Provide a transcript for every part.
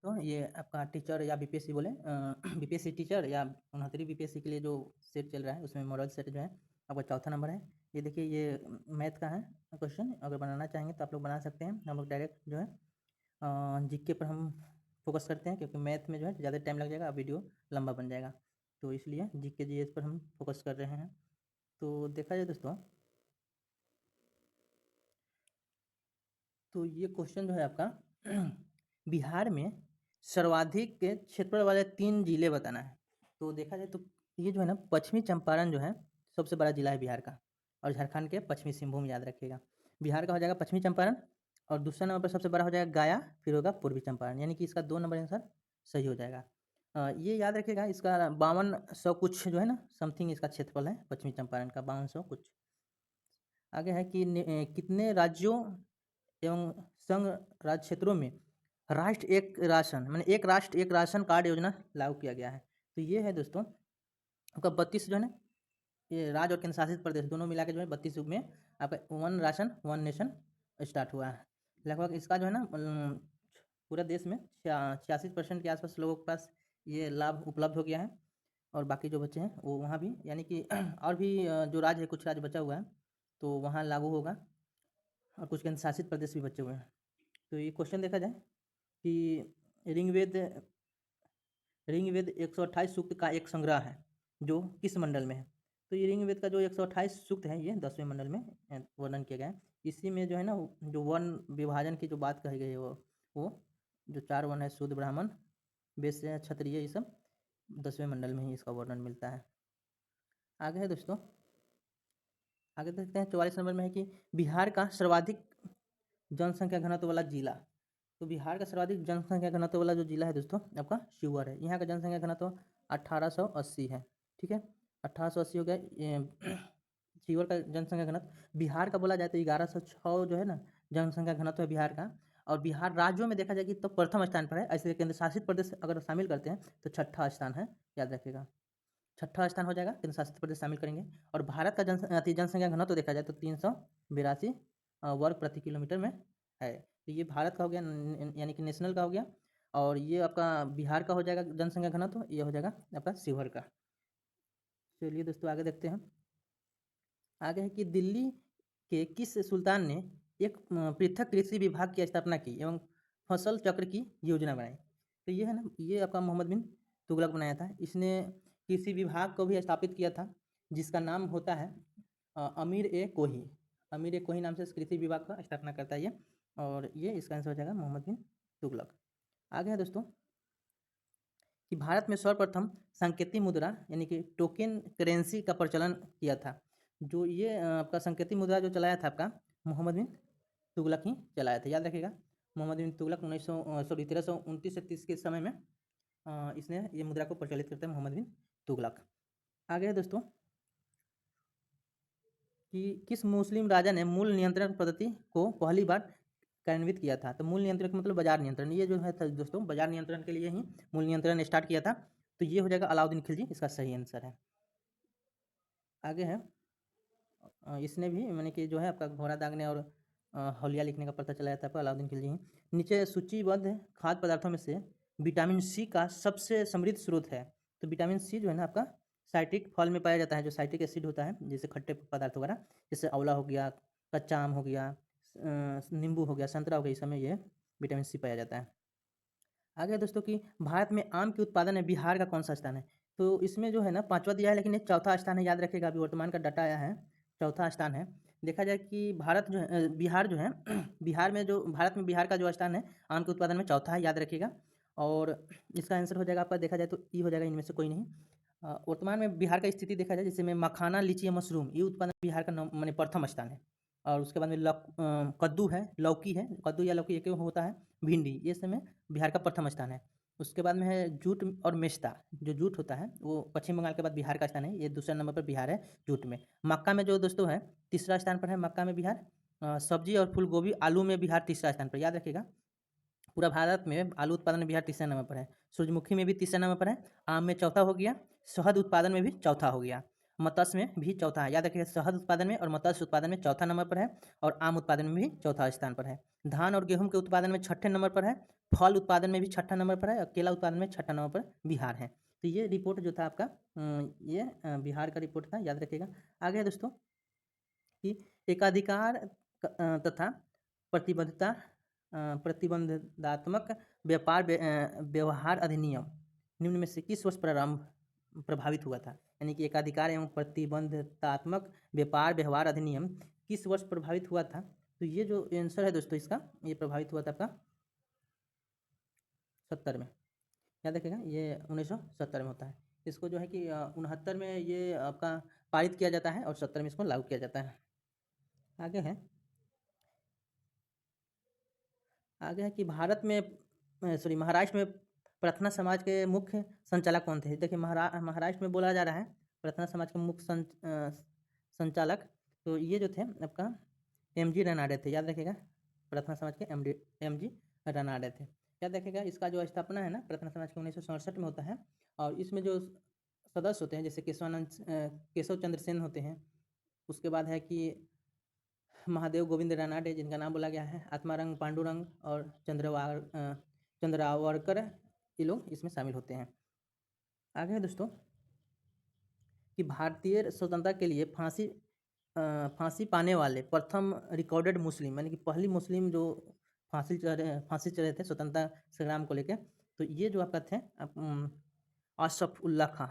तो ये आपका टीचर या बीपीएससी बोले बीपीएससी टीचर या 69वीं बीपीएससी के लिए जो सेट चल रहा है उसमें मॉडल सेट जो है आपका चौथा नंबर है। ये देखिए ये मैथ का है क्वेश्चन, अगर बनाना चाहेंगे तो आप लोग बना सकते हैं। हम लोग डायरेक्ट जो है जीके पर हम फोकस करते हैं क्योंकि मैथ में जो है ज़्यादा टाइम लग जाएगा, वीडियो लंबा बन जाएगा, तो इसलिए जीके जीएस पर हम फोकस कर रहे हैं। तो देखा जाए दोस्तों, तो ये क्वेश्चन जो है आपका बिहार में सर्वाधिक के क्षेत्रफल वाले 3 जिले बताना है। तो देखा जाए तो ये जो है ना पश्चिमी चंपारण जो है सबसे बड़ा जिला है बिहार का, और झारखंड के पश्चिमी सिंहभूम, याद रखिएगा। बिहार का हो जाएगा पश्चिमी चंपारण, और दूसरा नंबर पर सबसे बड़ा हो जाएगा गया, फिर होगा पूर्वी चंपारण, यानी कि इसका 2 नंबर आंसर सही हो जाएगा। ये याद रखिएगा, इसका 5200 कुछ जो है ना समथिंग इसका क्षेत्रफल है पश्चिमी चंपारण का, 5200 कुछ। आगे है कि कितने राज्यों एवं संघ राज्य क्षेत्रों में राष्ट्र एक राशन माने एक राष्ट्र एक राशन कार्ड योजना लागू किया गया है। तो ये है दोस्तों आपका 32 जो है ना, ये राज्य और केंद्र शासित प्रदेश दोनों मिला के जो है 32 में आपका one ration one nation start हुआ है। लगभग इसका जो है ना पूरा देश में 86% के आसपास लोगों के पास ये लाभ उपलब्ध हो गया है, और बाकी जो बच्चे हैं वो वहाँ भी, यानी कि और भी जो राज्य है, कुछ राज्य बचा हुआ है तो वहाँ लागू होगा, और कुछ केंद्र शासित प्रदेश भी बचे हुए हैं। तो ये क्वेश्चन देखा जाए कि ऋग्वेद ऋग्वेद 128 सूक्त का एक संग्रह है जो किस मंडल में है। तो ये ऋग्वेद का जो 128 सूक्त है ये 10वें मंडल में वर्णन किया गया है। इसी में जो है ना जो वर्ण विभाजन की जो बात कही गई है वो जो 4 वर्ण है, शूद्र ब्राह्मण वैश्य क्षत्रिय, ये सब 10वें मंडल में ही इसका वर्णन मिलता है। आगे है दोस्तों, आगे देखते हैं 44 नंबर में है कि बिहार का सर्वाधिक जनसंख्या घनत्व वाला जिला। तो बिहार का सर्वाधिक जनसंख्या घनत्व वाला जो जिला है दोस्तों आपका शिवहर है। यहाँ का जनसंख्या घनत्व 1880 है। ठीक है, 1880 हो गया शिवहर का जनसंख्या घनत्व। बिहार का बोला जाए तो 1106 जो है ना जनसंख्या घनत्व है बिहार का, और बिहार राज्यों में देखा जाए कि तो प्रथम स्थान पर है। ऐसे केंद्र शासित प्रदेश अगर शामिल करते हैं तो छठा स्थान है, याद रखिएगा। छठा स्थान हो जाएगा केंद्र शासित प्रदेश शामिल करेंगे। और भारत का जनसंख्या घनत्व देखा जाए तो 382 वर्ग प्रति किलोमीटर में है। तो ये भारत का हो गया, यानी कि नेशनल का हो गया, और ये आपका बिहार का हो जाएगा जनसंख्या घनत्व, ये हो जाएगा आपका शिवहर का। चलिए दोस्तों आगे देखते हैं। आगे है कि दिल्ली के किस सुल्तान ने एक पृथक कृषि विभाग की स्थापना की एवं फसल चक्र की योजना बनाई। तो ये है ना, ये आपका मोहम्मद बिन तुगलक बनाया था। इसने कृषि विभाग को भी स्थापित किया था जिसका नाम होता है अमीर ए कोही। अमीर ए कोही नाम से इस कृषि विभाग का स्थापना करता है ये, और ये इसका आंसर हो जाएगा मोहम्मद बिन तुगलक। आगे है दोस्तों कि भारत में सर्वप्रथम संकेती मुद्रा यानी कि टोकन करेंसी का प्रचलन किया था। जो ये आपका संकेती मुद्रा जो चलाया था आपका मोहम्मद बिन तुगलक ही चलाया था, याद रखिएगा। मोहम्मद बिन तुगलक 1329 से 30 के समय में इसने ये मुद्रा को प्रचलित करते हैं मोहम्मद बिन तुगलक। आगे है दोस्तों कि किस मुस्लिम राजा ने मूल नियंत्रण पद्धति को पहली बार कार्यान्वित किया था। तो मूल नियंत्रण मतलब बाजार नियंत्रण, ये जो है दोस्तों बाजार नियंत्रण के लिए ही मूल नियंत्रण स्टार्ट किया था। तो ये हो जाएगा अलाउद्दीन खिलजी, इसका सही आंसर है। आगे है इसने भी माने कि जो है आपका घोड़ा दागने और हौलिया लिखने का पता चलाया था आपका अलाउद्दीन खिलजी ही। नीचे सूचीबद्ध खाद्य पदार्थों में से विटामिन सी का सबसे समृद्ध स्रोत है। तो विटामिन सी जो है ना आपका साइट्रिक फल में पाया जाता है, जो साइट्रिक एसिड होता है, जैसे खट्टे पदार्थ वगैरह, जैसे आंवला हो गया, कच्चा आम हो गया, नींबू हो गया, संतरा हो गया, इस समय ये विटामिन सी पाया जाता है। आगे है दोस्तों कि भारत में आम के उत्पादन में बिहार का कौन सा स्थान है। तो इसमें जो है ना पांचवा दिया है, लेकिन ये चौथा स्थान है, याद रखिएगा। अभी वर्तमान का डाटा आया है, चौथा स्थान है। देखा जाए कि भारत जो है बिहार जो है बिहार में जो भारत में बिहार का जो स्थान है आम के उत्पादन में चौथा है, याद रखिएगा। और इसका आंसर हो जाएगा आपका, देखा जाए तो ई हो जाएगा, इनमें से कोई नहीं। वर्तमान में बिहार का स्थिति देखा जाए जैसे में मखाना, लीची या मशरूम, ये उत्पादन बिहार का माने प्रथम स्थान है। और उसके बाद में कद्दू है, लौकी है, कद्दू या लौकी एक होता है, भिंडी, ये समय बिहार का प्रथम स्थान है। उसके बाद में है जूट और मेस्ता, जो जूट होता है वो पश्चिम बंगाल के बाद बिहार का स्थान है, ये दूसरे नंबर पर बिहार है जूट में। मक्का में जो दोस्तों है तीसरा स्थान पर है, मक्का में बिहार। सब्जी और फूल गोभी आलू में बिहार तीसरा स्थान पर, याद रखिएगा। पूरा भारत में आलू उत्पादन में बिहार तीसरे नंबर पर है। सूरजमुखी में भी तीसरे नंबर पर है। आम में चौथा हो गया। शहद उत्पादन में भी चौथा हो गया। मत्स्य में भी चौथा है, याद रखिएगा। शहद उत्पादन में और मत्स्य उत्पादन में चौथा नंबर पर है, और आम उत्पादन में भी चौथा स्थान पर है। धान और गेहूं के उत्पादन में छठे नंबर पर है, फल उत्पादन में भी छठा नंबर पर है और केला उत्पादन में छठा नंबर पर बिहार है। तो ये रिपोर्ट जो था आपका ये बिहार का रिपोर्ट था, याद रखिएगा। आगे है दोस्तों कि एकाधिकार तथा प्रतिबद्धता प्रतिबंधात्मक व्यवहार अधिनियम निम्न में से किस वर्ष प्रारंभ प्रभावित हुआ था? यानी कि एकाधिकार एवं प्रतिबंधात्मक व्यापार व्यवहार अधिनियम किस वर्ष प्रभावित हुआ था? तो ये जो आंसर है दोस्तों इसका, ये प्रभावित हुआ था आपका 70 में। याद रखिएगा, ये 1970 में होता है। इसको जो है कि 69 में ये आपका पारित किया जाता है और 70 में इसको लागू किया जाता है। आगे है कि भारत में महाराष्ट्र में प्रार्थना समाज के मुख्य संचालक कौन थे? देखिए महाराष्ट्र में बोला जा रहा है प्रार्थना समाज के मुख्य संचालक, तो ये जो थे आपका एम.जी. रनाडे थे। याद रखिएगा, प्रार्थना समाज के एम.जी. रनाडे थे। याद रखिएगा, इसका जो स्थापना है ना प्रार्थना समाज के 1967 में होता है और इसमें जो सदस्य होते हैं जैसे केशव चंद्र सेन होते हैं, उसके बाद है कि महादेव गोविंद रानाडे जिनका नाम बोला गया है, आत्मारंग पांडुरंग और चंद्रावरकर, ये लोग इसमें शामिल होते हैं। आगे है दोस्तों कि भारतीय स्वतंत्रता के लिए फांसी पाने वाले प्रथम रिकॉर्डेड मुस्लिम, यानी कि पहली मुस्लिम जो फांसी चढ़े थे स्वतंत्रता संग्राम को लेकर, तो ये जो आपका थे अशरफ उल्लाह खां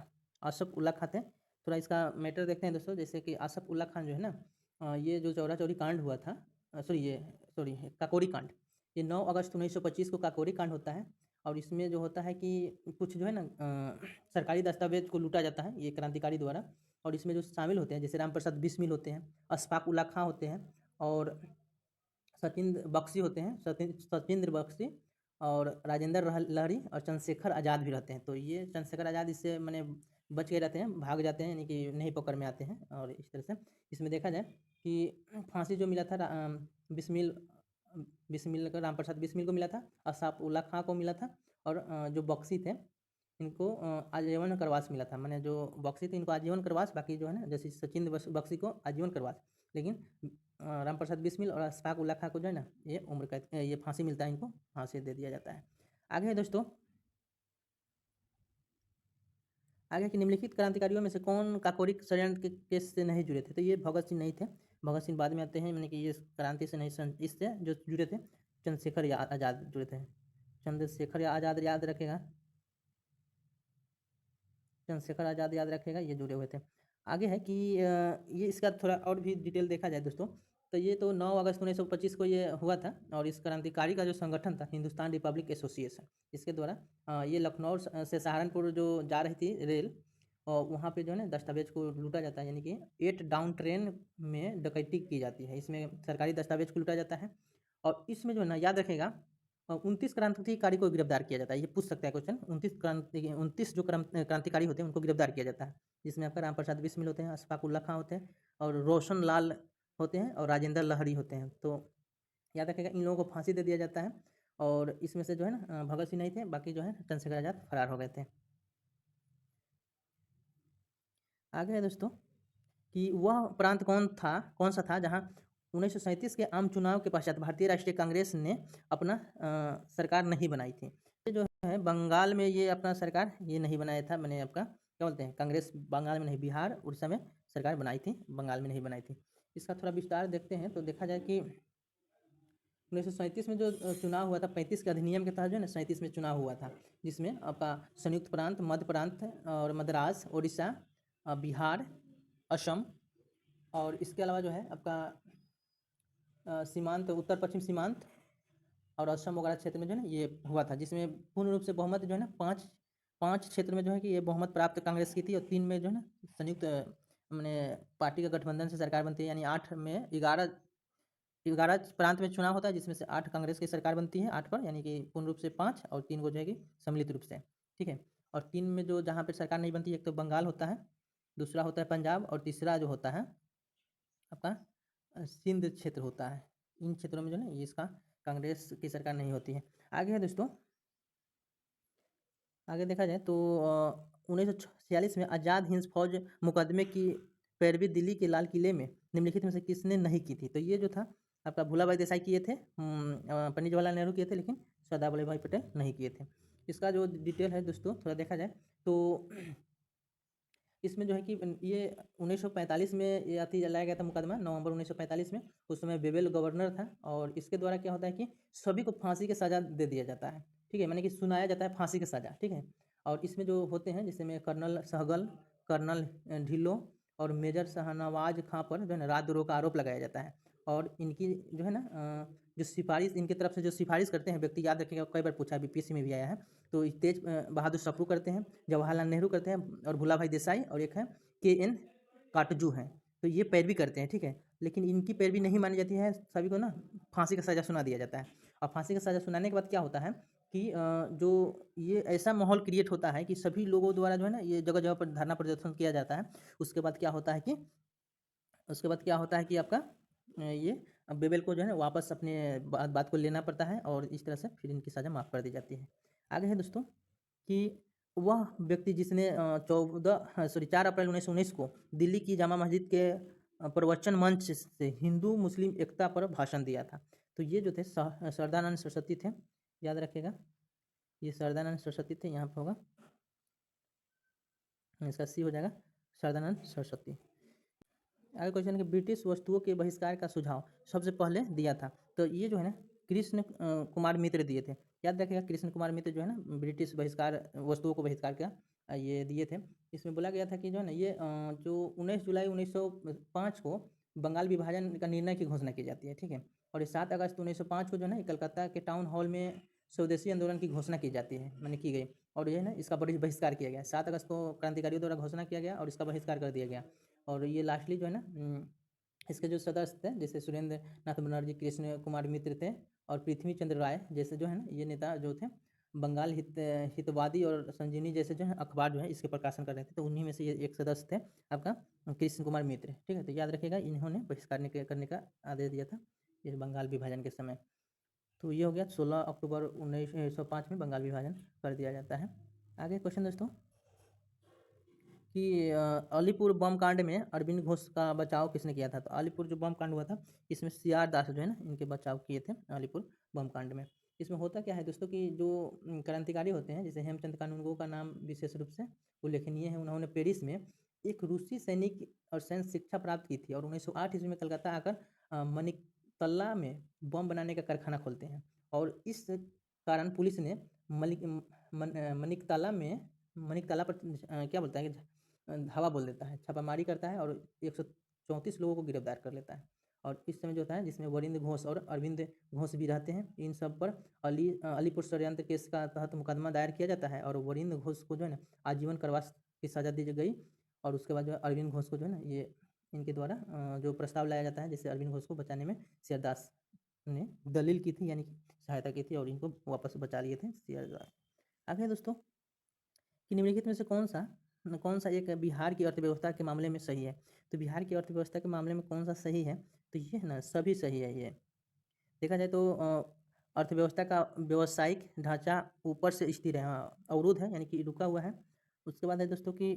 थे। थोड़ा इसका मैटर देखते हैं दोस्तों। जैसे कि अशरफ उल्लाह खान जो है ना, ये जो चौरा चौरी कांड हुआ था, काकोरी कांड, ये 9 अगस्त 1925 को काकोरी कांड होता है और इसमें जो होता है कि कुछ जो है ना सरकारी दस्तावेज को लूटा जाता है ये क्रांतिकारी द्वारा, और इसमें जो शामिल होते हैं जैसे राम प्रसाद बिस्मिल होते हैं, अशफाक उल्लाह खां होते हैं और सचिंद्र बख्शी होते हैं, सचिंद्र बख्शी और राजेंद्र लहरी और चंद्रशेखर आज़ाद भी रहते हैं। तो ये चंद्रशेखर आज़ाद इससे मैंने बच गए रहते हैं, भाग जाते हैं, यानी कि नहीं पकड़ में आते हैं। और इस तरह से इसमें देखा जाए कि फांसी जो मिला था बिस्मिल का, राम प्रसाद बिस्मिल को मिला था, अशफाक उल्लाह खां को मिला था और जो बख्शी थे इनको आजीवन कारावास मिला था। मैंने जो बख्शी थे इनको आजीवन कारावास, बाकी जो है ना जैसे सचिंद्र बख्शी को आजीवन कारावास, लेकिन राम प्रसाद बिस्मिल और अशफाक उल्लाह खां को जो है ना ये उम्र कैद, ये फांसी मिलता है, इनको फांसी दे दिया जाता है। आगे है दोस्तों, आगे कि निम्नलिखित क्रांतिकारियों में से कौन काकोरी षड्यंत्र के केस से नहीं जुड़े थे? तो ये भगत सिंह नहीं थे, भगत सिंह बाद में आते हैं, यानी कि ये क्रांति से नहीं, इससे जो जुड़े थे चंद्रशेखर आज़ाद जुड़े थे। चंद्रशेखर आज़ाद याद रखेगा, चंद्रशेखर आज़ाद याद रखेगा, ये जुड़े हुए थे। आगे है कि ये इसका थोड़ा और भी डिटेल देखा जाए दोस्तों, तो ये तो 9 अगस्त 1925 को ये हुआ था और इस क्रांतिकारी का जो संगठन था हिंदुस्तान रिपब्लिक एसोसिएशन, इसके द्वारा ये लखनऊ से सहारनपुर जो जा रही थी रेल, और वहाँ पे जो है ना दस्तावेज को लूटा जाता है, यानी कि 8 डाउन ट्रेन में डकैती की जाती है, इसमें सरकारी दस्तावेज को लूटा जाता है। और इसमें जो है ना याद रखेगा 29 क्रांतिकारी को गिरफ्तार किया जाता है। ये पूछ सकता है क्वेश्चन, 29 जो क्रांतिकारी होते हैं उनको गिरफ्तार किया जाता है, जिसमें आपका राम प्रसाद बिस्मिल होते हैं, अशफाक उल्लाह खां होते हैं और रोशन लाल होते हैं और राजेंद्र लहरी होते हैं। तो याद रखिएगा इन लोगों को फांसी दे दिया जाता है और इसमें से जो है ना भगत सिंह नहीं थे, बाकी जो है चंद्रशेखर आज़ाद फरार हो गए थे। आगे है दोस्तों कि वह प्रांत कौन सा था जहाँ 1937 के आम चुनाव के पश्चात भारतीय राष्ट्रीय कांग्रेस ने अपना सरकार नहीं बनाई थी? ये जो है बंगाल में ये अपना सरकार ये नहीं बनाया था, मैंने आपका क्या बोलते हैं कांग्रेस बंगाल में नहीं, बिहार उड़ीसा में सरकार बनाई थी, बंगाल में नहीं बनाई थी। इसका थोड़ा विस्तार देखते हैं तो देखा जाए कि 1937 में जो चुनाव हुआ था 35 के अधिनियम के तहत जो है ना 37 में चुनाव हुआ था, जिसमें आपका संयुक्त प्रांत, मध्य प्रांत और मद्रास, उड़ीसा, बिहार, असम और इसके अलावा जो है आपका सीमांत, उत्तर पश्चिम सीमांत और असम वगैरह क्षेत्र में जो है ना ये हुआ था, जिसमें पूर्ण रूप से बहुमत जो है ना पाँच क्षेत्र में जो है कि ये बहुमत प्राप्त कांग्रेस की थी और 3 में जो है ना संयुक्त मैंने पार्टी का गठबंधन से सरकार बनती है, यानी 8 में 11 प्रांत में चुनाव होता है, जिसमें से 8 कांग्रेस की सरकार बनती है, 8 पर, यानी कि पूर्ण रूप से 5 और 3 को जो है कि सम्मिलित रूप से, ठीक है। और 3 में जो जहाँ पर सरकार नहीं बनती, एक तो बंगाल होता है, दूसरा होता है पंजाब और तीसरा जो होता है आपका सिंध क्षेत्र होता है। इन क्षेत्रों में जो है ना ये इसका कांग्रेस की सरकार नहीं होती है। आगे है दोस्तों, आगे देखा जाए तो 1946 में आज़ाद हिंद फौज मुकदमे की पैरवी दिल्ली के लाल किले में निम्नलिखित में से किसने नहीं की थी? तो ये जो था आपका भूलाभाई देसाई किए थे, पंडित जवाहरलाल नेहरू किए थे, लेकिन सरदार वल्लभ भाई पटेल नहीं किए थे। इसका जो डिटेल है दोस्तों थोड़ा देखा जाए तो इसमें जो है कि ये 1945 में ये अति लाया गया था मुकदमा, नवंबर 1945 में। उस समय बेबेल गवर्नर था और इसके द्वारा क्या होता है कि सभी को फांसी की सज़ा दे दिया जाता है, ठीक है, माने कि सुनाया जाता है फांसी की सज़ा, ठीक है। और इसमें जो होते हैं जिसमें कर्नल सहगल, कर्नल ढिल्लो और मेजर शाहनवाज खां पर जो है ना राजद्रोह का आरोप लगाया जाता है। और इनकी जो है ना जो सिफारिश इनकी तरफ से जो सिफारिश करते हैं व्यक्ति, याद रखिएगा कई बार पूछा है, बीपीएससी में भी आया है। तो तेज बहादुर सप्रू करते हैं, जवाहरलाल नेहरू करते हैं और भूलाभाई देसाई, और एक है KN काटजू हैं। तो ये पैरवी करते हैं, ठीक है, लेकिन इनकी पैरवी नहीं मानी जाती है, सभी को ना फांसी का सज़ा सुना दिया जाता है। और फांसी का सज़ा सुनाने के बाद क्या होता है कि जो ये ऐसा माहौल क्रिएट होता है कि सभी लोगों द्वारा जो है ना ये जगह जगह पर धरना प्रदर्शन किया जाता है। उसके बाद क्या होता है कि आपका ये बेबेल को जो है ना वापस अपने बात को लेना पड़ता है और इस तरह से फिर इनकी सज़ा माफ़ कर दी जाती है। आगे है दोस्तों कि वह व्यक्ति जिसने 4 अप्रैल 1919 को दिल्ली की जामा मस्जिद के प्रवचन मंच से हिंदू मुस्लिम एकता पर भाषण दिया था। तो ये जो थे सरदानंद सरस्वती थे, याद रखिएगा, ये सरदानंद सरस्वती थे, यहाँ पर होगा इसका सी हो जाएगा सरदानंद सरस्वती। आगे क्वेश्चन है कि ब्रिटिश वस्तुओं के बहिष्कार का सुझाव सबसे पहले दिया था। तो ये जो है ना कृष्ण कुमार मित्र दिए थे, याद रखिएगा, कृष्ण कुमार मित्र जो है ना ब्रिटिश बहिष्कार वस्तुओं को बहिष्कार का ये दिए थे। इसमें बोला गया था कि जो है ना ये जो 19 जुलाई 1905 को बंगाल विभाजन का निर्णय की घोषणा की जाती है, ठीक है। और 7 अगस्त 1905 को जो है ना कलकत्ता के टाउन हॉल में स्वदेशी आंदोलन की घोषणा की जाती है, मैंने की गई, और ये है ना इसका बहिष्कार किया गया। 7 अगस्त को क्रांतिकारियों द्वारा घोषणा किया गया और इसका बहिष्कार कर दिया गया। और ये लास्टली जो है ना इसके जो सदस्य थे जैसे सुरेंद्र नाथ बनर्जी, कृष्ण कुमार मित्र थे और पृथ्वी चंद्र राय जैसे जो है ना ये नेता जो थे, बंगाल हितवादी और संजीवनी जैसे जो है अखबार जो है इसके प्रकाशन कर रहे थे। तो उन्हीं में से ये एक सदस्य थे आपका कृष्ण कुमार मित्र, ठीक है। तो याद रखिएगा इन्होंने बहिष्कार करने का आदेश दिया था इस बंगाल विभाजन के समय। तो ये हो गया 16 अक्टूबर 1905 में बंगाल विभाजन कर दिया जाता है। आगे क्वेश्चन दोस्तों कि अलीपुर बम कांड में अरविंद घोष का बचाव किसने किया था। तो अलीपुर जो बम कांड हुआ था इसमें CR दास जो है ना इनके बचाव किए थे अलीपुर बम कांड में। इसमें होता क्या है दोस्तों कि जो क्रांतिकारी होते हैं जैसे हेमचंद कानूनगो का नाम विशेष रूप से उल्लेखनीय है। उन्होंने पेरिस में एक रूसी सैनिक और सैन्य शिक्षा प्राप्त की थी और 1908 ईस्वी में कलकत्ता आकर मनिकतल्ला में बम बनाने का कारखाना खोलते हैं। और इस कारण पुलिस ने मनिकतला पर क्या बोलता है कि धावा बोल देता है, छापामारी करता है और 134 लोगों को गिरफ्तार कर लेता है। और इस समय जो होता है जिसमें वरिंद घोष और अरविंद घोष भी रहते हैं, इन सब पर अलीपुर षड्यंत्र केस का तहत मुकदमा दायर किया जाता है और वरिंद घोष को जो है ना आजीवन कारावास की सजा दी गई। और उसके बाद जो है अरविंद घोष को जो है ना ये इनके द्वारा जो प्रस्ताव लाया जाता है जैसे अरविंद घोष को बचाने में शेरदास ने दलील की थी, यानी कि सहायता की थी और इनको वापस बचा लिए थे शेरदास। आगे दोस्तों कि निम्नलिखित में से कौन सा एक बिहार की अर्थव्यवस्था के मामले में सही है। तो बिहार की अर्थव्यवस्था के मामले में कौन सा सही है, तो ये है ना सभी सही है। ये देखा जाए तो अर्थव्यवस्था का व्यावसायिक ढांचा ऊपर से स्थिर है, अवरुद्ध है यानी कि रुका हुआ है। उसके बाद है दोस्तों कि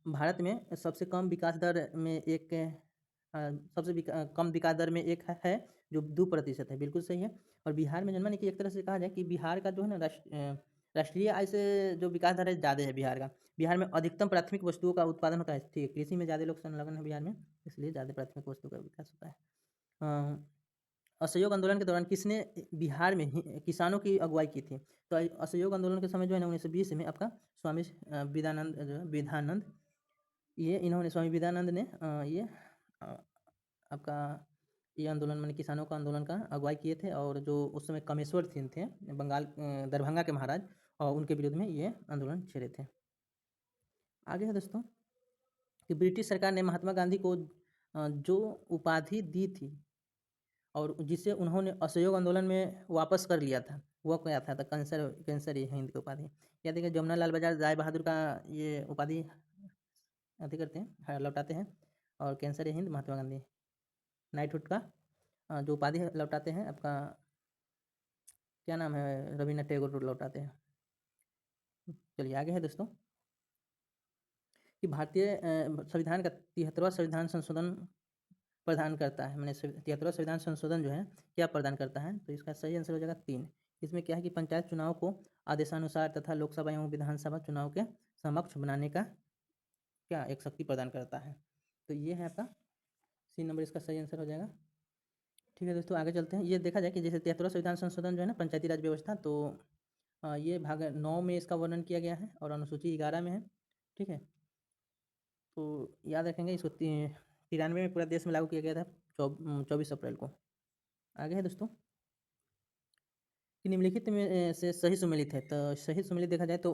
भारत में सबसे कम विकास दर में एक कम विकास दर में एक है जो 2% है, बिल्कुल सही है। और बिहार में जन्मा नहीं कि एक तरह से कहा जाए कि बिहार का जो है ना राष्ट्रीय आय से जो विकास दर है ज़्यादा है बिहार का। बिहार में अधिकतम प्राथमिक वस्तुओं का उत्पादन होता है, ठीक है, कृषि में ज़्यादा लोग संलग्न है बिहार में, इसलिए ज़्यादा प्राथमिक वस्तु का विकास होता है। असहयोग आंदोलन के दौरान किसने बिहार में किसानों की अगुवाई की थी। तो असहयोग आंदोलन के समय जो है ना 1920 में आपका स्वामी विदानंद जो है विधानंद, ये इन्होंने स्वामी विदानंद ने ये आपका ये आंदोलन मैंने किसानों का आंदोलन का अगुवाई किए थे। और जो उस समय कामेश्वर सिंह थे बंगाल दरभंगा के महाराज, और उनके विरुद्ध में ये आंदोलन छेड़े थे। आगे है दोस्तों कि ब्रिटिश सरकार ने महात्मा गांधी को जो उपाधि दी थी और जिसे उन्होंने असहयोग आंदोलन में वापस कर लिया था वह क्या था। तो कैंसर ये हिंद की उपाधि। या देखिए जमुना लाल बजाज राय बहादुर का ये उपाधि अति करते हैं, लौटाते हैं। और कैंसर ये हिंद महात्मा गांधी नाइटहुड का जो उपाधि लौटाते हैं, आपका क्या नाम है, रविन्द्रनाथ टैगोर लौटाते हैं। चलिए आगे है दोस्तों कि भारतीय संविधान का 73वां संविधान संशोधन प्रदान करता है, मैंने 73वां संविधान संशोधन जो है क्या प्रदान करता है? तो इसका सही आंसर हो जाएगा 3। इसमें क्या है कि पंचायत चुनाव को आदेशानुसार तथा लोकसभा एवं विधानसभा चुनाव के समक्ष बनाने का क्या एक शक्ति प्रदान करता है। तो ये है आपका सी नंबर, इसका सही आंसर हो जाएगा। ठीक है दोस्तों, आगे चलते हैं। ये देखा जाए कि जैसे 73वां संविधान संशोधन जो है ना पंचायती राज व्यवस्था, तो ये भाग 9 में इसका वर्णन किया गया है और अनुसूची 11 में है। ठीक है, तो याद रखेंगे इसको 93 में पूरा देश में लागू किया गया था 24 अप्रैल को। आगे है दोस्तों कि निम्नलिखित में से सही सुमेलित है। तो सही सुमेलित देखा जाए तो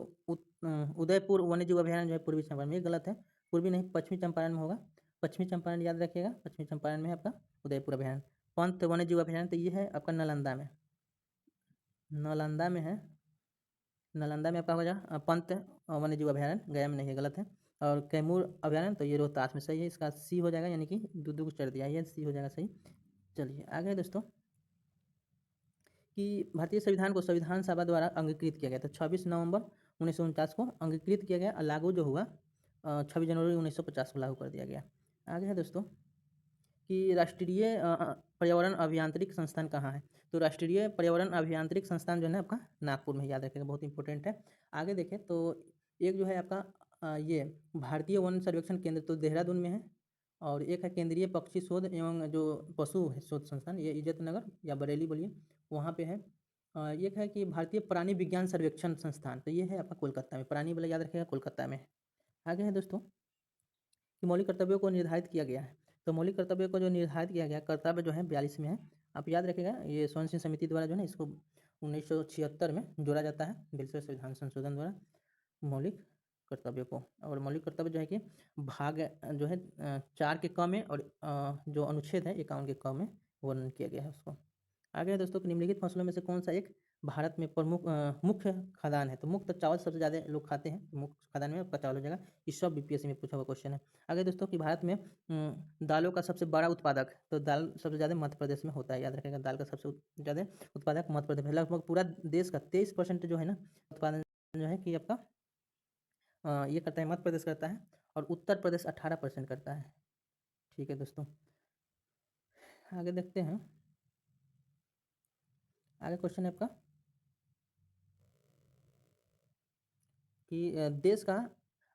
उदयपुर वन्यजीव अभयारण्य जो है पूर्वी चंपारण में, ये गलत है, पूर्वी नहीं पश्चिमी चंपारण में होगा। पश्चिमी चंपारण याद रखिएगा, पश्चिमी चंपारण में है आपका उदयपुर अभयारण्य। पंत वन्यजीव अभयारण्य तो ये है आपका नालंदा में, नालंदा में है, नालंदा में आपका हो जाएगा पंत वन्यजीव अभयारण्य, गया में नहीं है, गलत है। और कैमूर अभयारण्य तो ये रोहतास में, सही है, इसका सी हो जाएगा, यानी कि दो को चढ़ दिया, ये सी हो जाएगा सही। चलिए आगे है दोस्तों कि भारतीय संविधान को संविधान सभा द्वारा अंगीकृत किया गया था 26 नवंबर 1949 को अंगीकृत किया गया, लागू जो हुआ 26 जनवरी 1950 को लागू कर दिया गया। आगे है दोस्तों कि राष्ट्रीय पर्यावरण अभियांत्रिक संस्थान कहाँ है? तो राष्ट्रीय पर्यावरण अभियांत्रिक संस्थान जो है ना आपका नागपुर में, याद रखिएगा, बहुत इंपॉर्टेंट है। आगे देखें तो एक जो है आपका ये भारतीय वन सर्वेक्षण केंद्र तो देहरादून में है, और एक है केंद्रीय पक्षी शोध एवं जो पशु शोध संस्थान, ये इज्जतनगर या बरेली बोलिए, वहाँ पे है। एक है कि भारतीय प्राणी विज्ञान सर्वेक्षण संस्थान, तो ये है आपका कोलकाता में, प्राणी वाला याद रखिएगा कोलकाता में। आगे है दोस्तों कि मौलिक कर्तव्यों को निर्धारित किया गया है। तो मौलिक कर्तव्यों को जो निर्धारित किया गया कर्तव्य जो है 42 में है, आप याद रखिएगा, ये स्वर्ण सिंह समिति द्वारा जो है ना इसको 1976 में जोड़ा जाता है 42वें संविधान संशोधन द्वारा मौलिक कर्तव्यों को। और मौलिक कर्तव्य जो है कि भाग जो है 4 के क में और जो अनुच्छेद है 51 के क में वर्णन किया गया है उसको। आगे है दोस्तों कि निम्नलिखित फसलों में से कौन सा एक भारत में प्रमुख मुख्य खाद्यान्न है? तो मुख्य चावल सबसे ज़्यादा लोग खाते हैं, मुख्य खाद्यान्न में आपका चावल हो जाएगा। ये सब बीपीएससी में पूछा हुआ क्वेश्चन है। आगे दोस्तों कि भारत में दालों का सबसे बड़ा उत्पादक, तो दाल सबसे ज़्यादा मध्य प्रदेश में होता है, याद रखिएगा, दाल का सबसे ज़्यादा उत्पादक मध्य प्रदेश में, लगभग पूरा देश का 23% जो है ना उत्पादन जो है कि आपका ये करता है मध्य प्रदेश करता है, और उत्तर प्रदेश 18% करता है। ठीक है दोस्तों, आगे देखते हैं। आगे क्वेश्चन है आपका कि देश का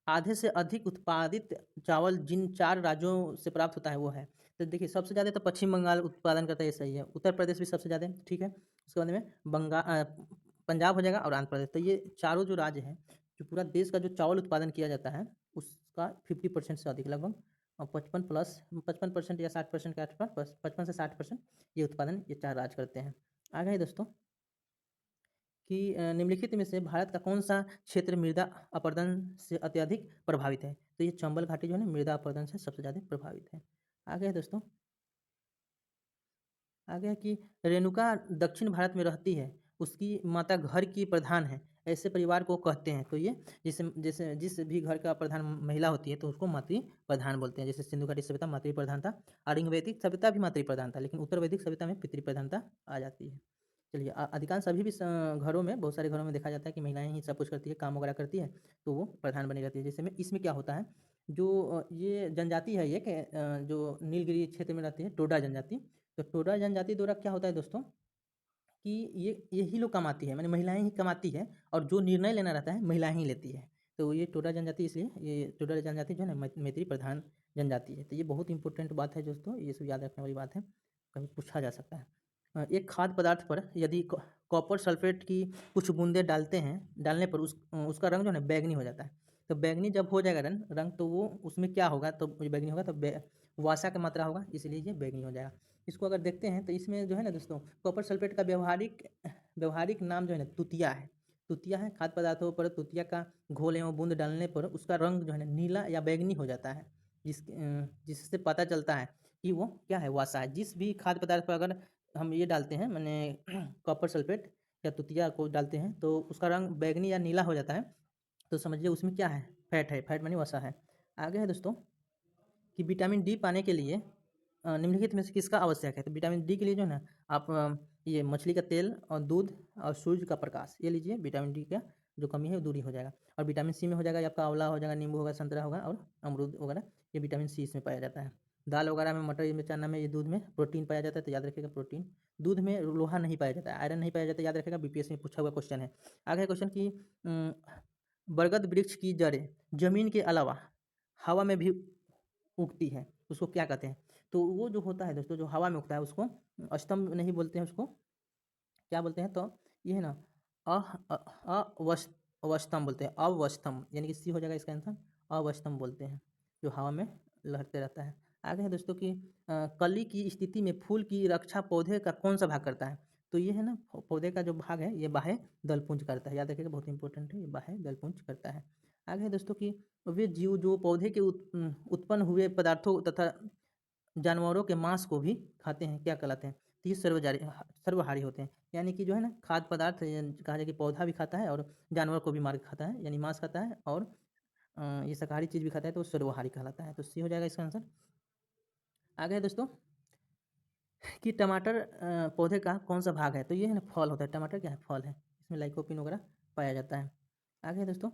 आधे से अधिक उत्पादित चावल जिन 4 राज्यों से प्राप्त होता है वो है। तो देखिए सबसे ज़्यादा तो पश्चिम बंगाल उत्पादन करता है, ये सही है। उत्तर प्रदेश भी सबसे ज़्यादा, ठीक है। उसके बाद में पंजाब हो जाएगा और आंध्र प्रदेश। तो ये चारों जो राज्य हैं, जो पूरा देश का जो चावल उत्पादन किया जाता है उसका 50% से अधिक, लगभग 55% या 60% के आसपास, 55 से 60% ये उत्पादन ये 4 राज्य करते हैं। आगे है दोस्तों कि निम्नलिखित में से भारत का कौन सा क्षेत्र मृदा अपरदन से अत्यधिक प्रभावित है? तो ये चंबल घाटी जो है ना मृदा अपरदन से सबसे ज़्यादा प्रभावित है। आगे है दोस्तों, आगे है कि रेणुका दक्षिण भारत में रहती है, उसकी माता घर की प्रधान है, ऐसे परिवार को कहते हैं। तो ये जैसे जैसे जिस भी घर का प्रधान महिला होती है तो उसको मातृ प्रधान बोलते हैं। जैसे सिंधु घाटी सभ्यता मातृ प्रधान था, आर्य वैदिक सभ्यता भी मातृ प्रधान था, लेकिन उत्तर वैदिक सभ्यता में पितृ प्रधानता आ जाती है। चलिए अधिकांश अभी भी घरों में, बहुत सारे घरों में देखा जाता है कि महिलाएं ही सब कुछ करती है, काम वगैरह करती है, तो वो प्रधान बनी रहती है। जैसे में इसमें क्या होता है, जो ये जनजाति है ये जो नीलगिरी क्षेत्र में रहती है टोडा जनजाति, तो टोडा जनजाति द्वारा क्या होता है दोस्तों कि ये यही लोग कमाती है, माने महिलाएं ही कमाती है, और जो निर्णय लेना रहता है महिलाएं ही लेती है। तो ये टोडा जनजाति, इसलिए ये टोडा जनजाति जो है ना मैत्री प्रधान जनजाति है। तो ये बहुत इंपॉर्टेंट बात है दोस्तों, ये सब याद रखने वाली बात है, कभी पूछा जा सकता है। एक खाद्य पदार्थ पर यदि कॉपर सल्फेट की कुछ बूंदे डालने पर उसका रंग जो है ना बैंगनी हो जाता है। तो बैंगनी जब हो जाएगा रंग तो वो उसमें क्या होगा, तो बैंगनी होगा तो वासा का मात्रा होगा, इसलिए ये बैंगनी हो जाएगा। इसको अगर देखते हैं तो इसमें जो है ना दोस्तों कॉपर सल्फेट का व्यवहारिक नाम जो है ना तुतिया है। तुतिया है, खाद्य पदार्थों पर तुतिया का घोल एवं बूंद डालने पर उसका रंग जो है ना नीला या बैंगनी हो जाता है, जिससे पता चलता है कि वो क्या है, वासा है। जिस भी खाद्य पदार्थ पर अगर हम ये डालते हैं मैंने कॉपर सल्फेट या तुतिया को डालते हैं तो उसका रंग बैंगनी या नीला हो जाता है, तो समझिए उसमें क्या है, फैट है, फैट मानी वसा है। आगे है दोस्तों कि विटामिन डी पाने के लिए निम्नलिखित में से किसका आवश्यक है? तो विटामिन डी के लिए जो है ना आप ये मछली का तेल और दूध और सूर्य का प्रकाश ये लीजिए, विटामिन डी का जो कमी है वो दूरी हो जाएगा। और विटामिन सी में हो जाएगा आपका आंवला हो जाएगा, नींबू होगा, संतरा होगा और अमरूद वगैरह, ये विटामिन सी इसमें पाया जाता है। दाल वगैरह में, मटर में, चना में, ये दूध में प्रोटीन पाया जाता है, तो याद रखिएगा प्रोटीन। दूध में लोहा नहीं पाया जाता है, आयरन नहीं पाया जाता है, याद रखिएगा, बीपीएससी में पूछा हुआ क्वेश्चन है। आगे क्वेश्चन की बरगद वृक्ष की जड़ें जमीन के अलावा हवा में भी उगती है, उसको क्या कहते हैं? तो वो जो होता है दोस्तों, जो हवा में उगता है उसको स्तंभ नहीं बोलते हैं, उसको क्या बोलते हैं? तो ये है ना अवस्तंभ बोलते हैं, अवस्तंभ, यानी कि सी हो जाएगा इसका आंसर, अवस्तंभ बोलते हैं, जो हवा में लहरते रहता है। आगे है दोस्तों कि कली की स्थिति में फूल की रक्षा पौधे का कौन सा भाग करता है? तो ये है ना, पौधे का जो भाग है ये बाह्य दलपुंज करता है, याद रखिएगा, बहुत इंपॉर्टेंट है, ये बाह्य दलपुंज करता है। आगे है दोस्तों कि वे जीव जो पौधे के उत्पन्न हुए पदार्थों तथा जानवरों के मांस को भी खाते हैं, क्या कहलाते हैं? तो ये सर्वहारी होते हैं, यानी कि जो है ना, खाद्य पदार्थ कहा जाए कि पौधा भी खाता है और जानवर को भी मार के खाता है, यानी मांस खाता है, और ये शाकाहारी चीज़ भी खाता है, तो सर्वहारी कहलाता है। तो सी हो जाएगा इसका आंसर। आगे है दोस्तों कि टमाटर पौधे का कौन सा भाग है? तो ये है ना, फल होता है, टमाटर क्या है? फल है, इसमें लाइकोपिन वगैरह पाया जाता है। आगे है दोस्तों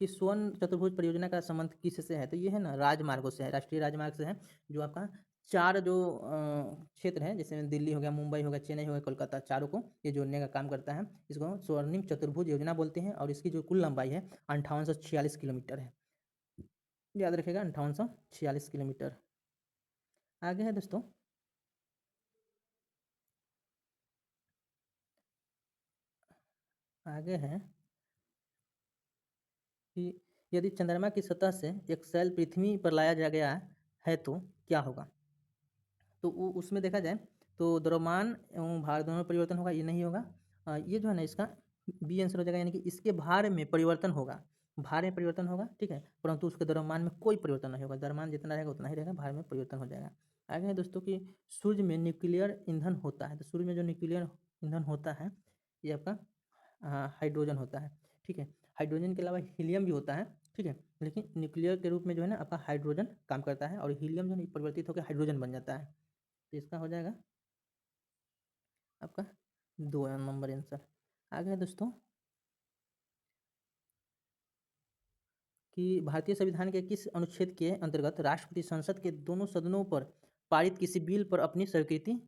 कि स्वर्ण चतुर्भुज परियोजना का संबंध किससे है? तो ये है ना, राजमार्गों से है, राष्ट्रीय राजमार्ग से है, जो आपका चार जो क्षेत्र है, जैसे दिल्ली हो गया, मुंबई हो गया, चेन्नई हो गया, कोलकाता, चारों को ये जोड़ने का काम करता है। इसको स्वर्णिम चतुर्भुज योजना बोलते हैं, और इसकी जो कुल लंबाई है 5846 किलोमीटर है, याद रखिएगा, 5846 किलोमीटर। आगे है दोस्तों आगे है कि यदि चंद्रमा की सतह से एक सेल पृथ्वी पर लाया जा गया है तो क्या होगा? तो वो उसमें देखा जाए तो द्रव्यमान एवं भार दोनों में परिवर्तन होगा, ये नहीं होगा। ये जो है ना, इसका बी आंसर हो जाएगा, यानी कि इसके भार में परिवर्तन होगा, भार में परिवर्तन होगा, ठीक है, परंतु उसके द्रव्यमान में कोई परिवर्तन नहीं होगा, द्रव्यमान जितना रहेगा उतना ही रहेगा, भार में परिवर्तन हो जाएगा। आगे है दोस्तों कि सूर्य में न्यूक्लियर ईंधन होता है, तो सूर्य में जो न्यूक्लियर ईंधन होता है ये आपका हाइड्रोजन होता है, ठीक है। हाइड्रोजन के अलावा हीलियम भी होता है, ठीक है, लेकिन न्यूक्लियर के रूप में जो है ना आपका हाइड्रोजन काम करता है, और हीलियम जो है परिवर्तित होकर हाइड्रोजन बन जाता है। तो इसका हो जाएगा आपका 2 नंबर आंसर। आगे है दोस्तों कि भारतीय संविधान के किस अनुच्छेद के अंतर्गत राष्ट्रपति संसद के दोनों सदनों पर पारित किसी बिल पर अपनी स्वीकृति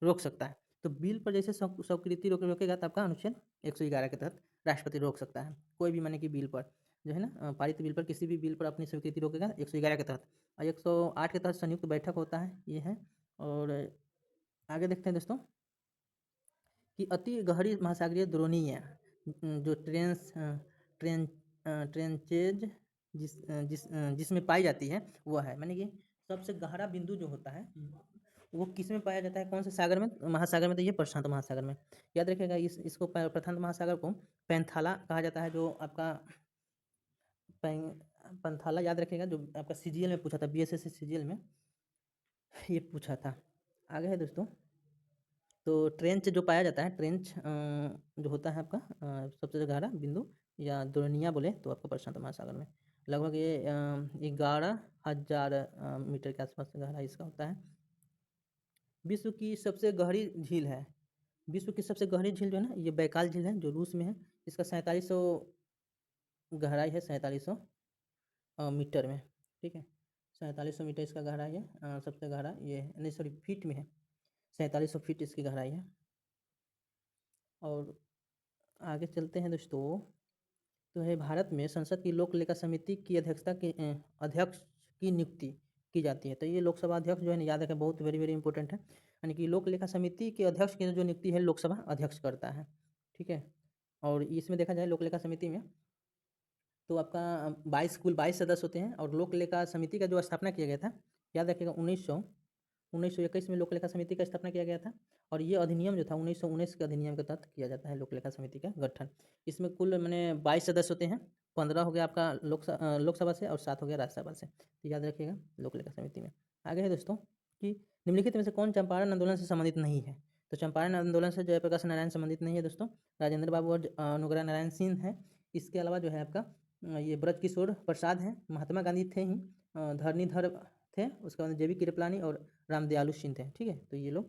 रोक सकता है? तो बिल पर जैसे स्वीकृति रोकेगा तो आपका अनुच्छेद 111 के तहत राष्ट्रपति रोक सकता है, कोई भी माने कि बिल पर जो है ना, पारित बिल पर, किसी भी बिल पर अपनी स्वीकृति रोकेगा 111 के तहत, और 108 के तहत संयुक्त बैठक होता है, ये है। और आगे देखते हैं दोस्तों कि अति गहरी महासागरीय द्रोणीय जो ट्रेंचेज जिसमें पाई जाती है वह है, माने कि सबसे गहरा बिंदु जो होता है वो किस में पाया जाता है, कौन से सागर में? महासागर में, तो ये प्रशांत महासागर में। याद रखिएगा, इसको प्रशांत महासागर को पैंथाला कहा जाता है, जो आपका पैंथाला, याद रखिएगा, जो आपका सीजीएल में पूछा था, बीएसएस सीजीएल में ये पूछा था। आगे है दोस्तों तो ट्रेंच जो पाया जाता है, ट्रेंच जो होता है आपका सबसे गहरा बिंदु, या द्रोणिया बोले तो आपका प्रशांत महासागर में, लगभग ये 11,000 मीटर के आसपास गहरा इसका होता है। विश्व की सबसे गहरी झील है, विश्व की सबसे गहरी झील जो है ना, ये बैकाल झील है, जो रूस में है, इसका 4700 गहराई है, 4700 मीटर में, ठीक है, 4700 मीटर इसका गहराई है, सबसे गहरा ये है, नहीं सॉरी फीट में है, 4700 फीट इसकी गहराई है। और आगे चलते हैं दोस्तों, तो है भारत में संसद की लोक लेखा समिति की अध्यक्ष की नियुक्ति की जाती है, तो ये लोकसभा अध्यक्ष जो है ना, याद रखें, बहुत वेरी वेरी इंपॉर्टेंट है, यानी कि लोक लेखा समिति के अध्यक्ष की जो नियुक्ति है लोकसभा अध्यक्ष करता है, ठीक है। और इसमें देखा जाए लोक लेखा समिति में तो आपका 22 सदस्य होते हैं, और लोक लेखा समिति का जो स्थापना किया गया था, याद रखिएगा, 1921 में लोक लेखा समिति का स्थापना किया गया था, और ये अधिनियम जो था 1919 के अधिनियम के तहत किया जाता है लोक लेखा समिति का गठन। इसमें कुल मैंने 22 सदस्य होते हैं, 15 हो गया आपका लोकसभा से, और 7 हो गया राज्यसभा से, तो याद रखिएगा लोक लेखा समिति में। आगे है दोस्तों कि निम्नलिखित में से कौन चंपारण आंदोलन से संबंधित नहीं है? तो चंपारण आंदोलन से जयप्रकाश नारायण संबंधित नहीं है दोस्तों, राजेंद्र बाबू और अनुग्रह नारायण सिंह है। इसके अलावा जो है आपका ये ब्रजकिशोर प्रसाद हैं, महात्मा गांधी थे ही, धरणीधर थे, उसके बाद जेबी कृपलानी और रामदयालु सिंह थे, ठीक है, तो ये लोग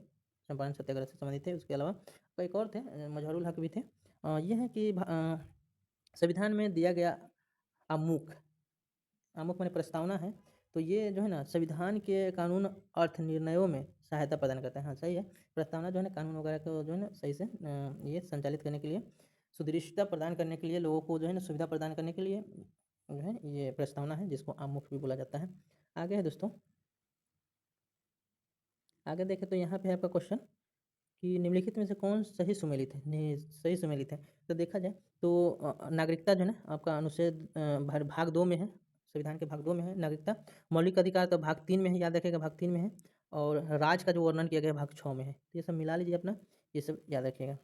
चंपारण सत्याग्रह से संबंधित थे। उसके अलावा एक और थे, मजहरूल हक भी थे। ये है कि संविधान में दिया गया आमुख, आमुख माने प्रस्तावना है, तो ये जो है ना संविधान के कानून अर्थ निर्णयों में सहायता प्रदान करता है। हाँ सही है, प्रस्तावना जो है ना कानून वगैरह को जो है ना सही से ये संचालित करने के लिए, सुदृढ़ता प्रदान करने के लिए, लोगों को जो है ना सुविधा प्रदान करने के लिए जो है ये प्रस्तावना है, जिसको आमुख भी बोला जाता है। आगे है दोस्तों, आगे देखें तो यहाँ पे है आपका क्वेश्चन कि निम्नलिखित में से कौन सही सुमेलित है, सही सुमेलित है। तो देखा जाए तो नागरिकता जो है ना आपका अनुच्छेद भाग 2 में है, संविधान के भाग 2 में है नागरिकता। मौलिक अधिकार तो भाग 3 में है, याद रखिएगा भाग 3 में है। और राज का जो वर्णन किया गया है भाग 6 में है। तो ये सब मिला लीजिए अपना, ये सब याद रखिएगा।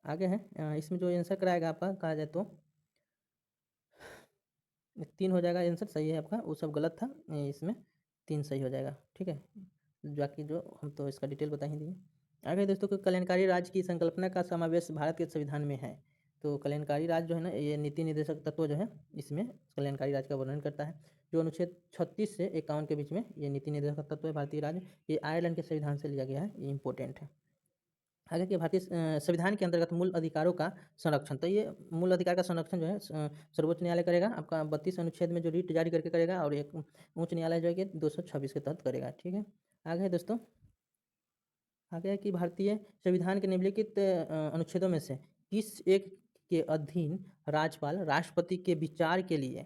आगे है इसमें जो आंसर कराएगा आपका कहा जाए तो 3 हो जाएगा आंसर, सही है आपका, वो सब गलत था, इसमें 3 सही हो जाएगा। ठीक है, बाकी जो हम तो इसका डिटेल बता ही दिए। आगे दोस्तों को कल्याणकारी राज्य की संकल्पना का समावेश भारत के संविधान में है। तो कल्याणकारी राज्य जो है ना ये नीति निर्देशक तत्व जो है इसमें कल्याणकारी राज्य का वर्णन करता है, जो अनुच्छेद 36 से 51 के बीच में ये नीति निर्देशक तत्व है भारतीय राज्य। ये आयरलैंड के संविधान से लिया गया है, ये इंपॉर्टेंट है। आगे के भारतीय संविधान के अंतर्गत मूल अधिकारों का संरक्षण, तो ये मूल अधिकार का संरक्षण जो है सर्वोच्च न्यायालय करेगा आपका 32 अनुच्छेद में जो रीट जारी करके करेगा, और एक उच्च न्यायालय जो है कि 226 के तहत करेगा। ठीक है, आगे है दोस्तों, आगे है कि भारतीय संविधान के निम्नलिखित अनुच्छेदों में से किस एक के अधीन राज्यपाल राष्ट्रपति के विचार के लिए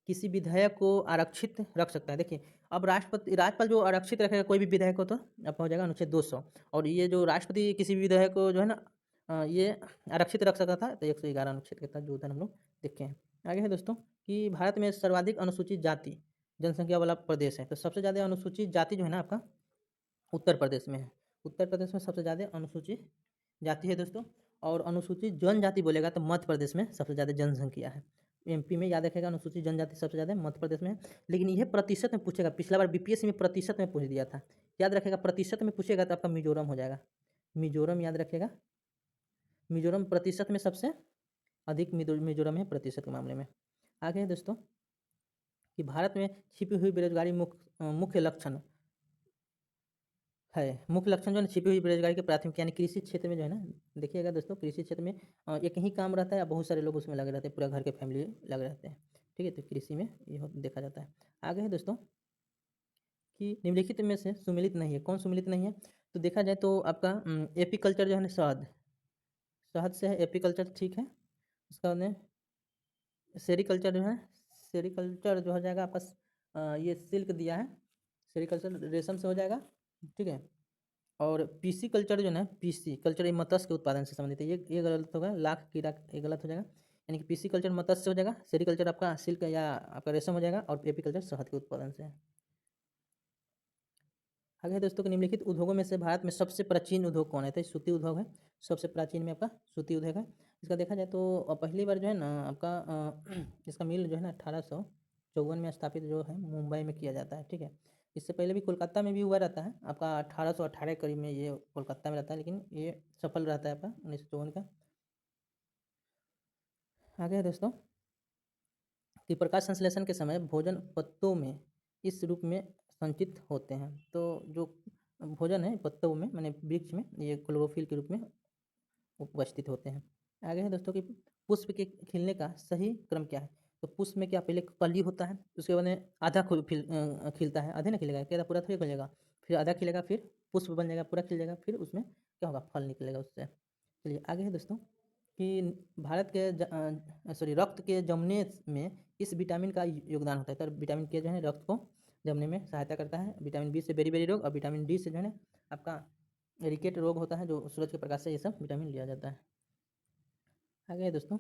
किसी विधेयक को आरक्षित रख सकता है। देखिए अब राज्यपाल जो आरक्षित रखेगा कोई भी विधेयक को, तो आपका हो जाएगा अनुच्छेद 200। और ये जो राष्ट्रपति किसी भी विधेयक को जो है ना ये आरक्षित रख सकता था, तो 111 अनुच्छेद के तहत जो उदाहरण हम लोग देखे हैं। आगे है दोस्तों कि भारत में सर्वाधिक अनुसूचित जाति जनसंख्या वाला प्रदेश है। तो सबसे ज़्यादा अनुसूचित जाति जो है ना आपका उत्तर प्रदेश में है। उत्तर प्रदेश में सबसे ज़्यादा अनुसूचित जाति है दोस्तों। और अनुसूचित जनजाति बोलेगा तो मध्य प्रदेश में सबसे ज़्यादा जनसंख्या है। एमपी में याद रखेगा अनुसूचित जनजाति सबसे ज़्यादा मध्य प्रदेश में है। लेकिन यह प्रतिशत में पूछेगा, पिछला बार बीपीएससी में प्रतिशत में पूछ दिया था, याद रखेगा प्रतिशत में पूछेगा तो आपका मिजोरम हो जाएगा। मिजोरम याद रखेगा, मिजोरम प्रतिशत में सबसे अधिक मिजोरम है प्रतिशत के मामले में। आगे है दोस्तों कि भारत में छिपी हुई बेरोजगारी मुख्य लक्षण है। मुख्य लक्षण जो है छिपी हुई बेरोजगारी के प्राथमिक यानी कृषि क्षेत्र में जो है ना, देखिएगा दोस्तों कृषि क्षेत्र में एक ही काम रहता है, बहुत सारे लोग उसमें लगे रहते हैं, पूरा घर के फैमिली लगे रहते हैं। ठीक है, तो कृषि में ये देखा जाता है। आगे है दोस्तों कि निम्नलिखित में से सुमेलित नहीं है, कौन सुमेलित नहीं है। तो देखा जाए तो आपका एपीकल्चर जो है ना शहद, शहद से है एपीकल्चर, ठीक है। उसका बाद में सेरीकल्चर जो है, सेरीकल्चर जो हो जाएगा आपका ये सिल्क दिया है, सेरीकल्चर रेशम से हो जाएगा। ठीक है, और पीसी कल्चर जो है ना, पीसी कल्चर ये मत्स्य के उत्पादन से संबंधित है, ये गलत होगा, लाख कीड़ा ये गलत हो जाएगा। यानी कि पीसी कल्चर मत्स्य से हो जाएगा, सेरीकल्चर आपका सिल्क या आपका रेशम हो जाएगा, और एपी कल्चर शहद के उत्पादन से है। आगे है दोस्तों के निम्नलिखित उद्योगों में से भारत में सबसे प्राचीन उद्योग कौन है। तो सूती उद्योग है, सबसे प्राचीन में आपका सूती उद्योग है। इसका देखा जाए तो पहली बार जो है ना आपका इसका मिल जो है ना 1854 में स्थापित जो है मुंबई में किया जाता है। ठीक है, इससे पहले भी कोलकाता में भी हुआ रहता है आपका 1818 करीब में, ये कोलकाता में रहता है, लेकिन ये सफल रहता है आपका 1954 का। आगे है दोस्तों कि प्रकाश संश्लेषण के समय भोजन पत्तों में इस रूप में संचित होते हैं। तो जो भोजन है पत्तों में मैंने वृक्ष में ये क्लोरोफिल के रूप में उपस्थित होते हैं। आगे है दोस्तों कि पुष्प के खिलने का सही क्रम क्या है। तो पुष्प में क्या पहले कली होता है, उसके बाद में आधा खिलता है, आधे ना खिलेगा, क्या पूरा थोड़ी खिलेगा, फिर आधा खिलेगा, फिर पुष्प बन जाएगा, पूरा खिल जाएगा, फिर उसमें क्या होगा फल निकलेगा उससे। चलिए आगे है दोस्तों कि भारत के रक्त के जमने में इस विटामिन का योगदान होता है। तो विटामिन के जो है रक्त को जमने में सहायता करता है। विटामिन बी से बेरी रोग, और विटामिन डी से जो है ना आपका रिकेट रोग होता है, जो सूरज के प्रकाश से ये सब विटामिन लिया जाता है। आगे है दोस्तों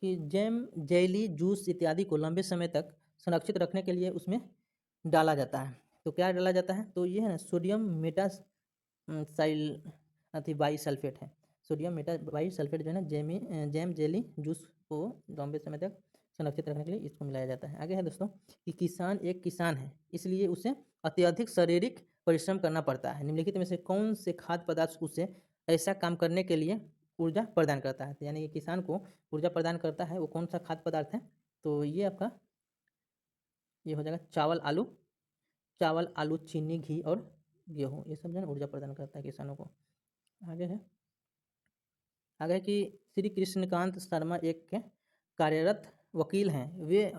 कि जैम, जेली, जूस इत्यादि को लंबे समय तक संरक्षित रखने के लिए उसमें डाला जाता है। तो क्या डाला जाता है, तो ये है ना सोडियम साइल बाई सल्फेट है। सोडियम बाई सल्फेट जो है ना जैम, जेली, जूस को लंबे समय तक संरक्षित रखने के लिए इसको मिलाया जाता है। आगे है दोस्तों कि किसान एक किसान है, इसलिए उसे अत्यधिक शारीरिक परिश्रम करना पड़ता है। निम्नलिखित में से कौन से खाद्य पदार्थ उसे ऐसा काम करने के लिए ऊर्जा प्रदान करता है। यानी कि किसान को ऊर्जा प्रदान करता है वो कौन सा खाद्य पदार्थ है, तो ये आपका ये हो जाएगा चावल, आलू, चीनी, घी और गेहूँ, ये सब जो है ऊर्जा प्रदान करता है किसानों को। आगे है कि श्री कृष्णकांत शर्मा एक कार्यरत वकील हैं। वे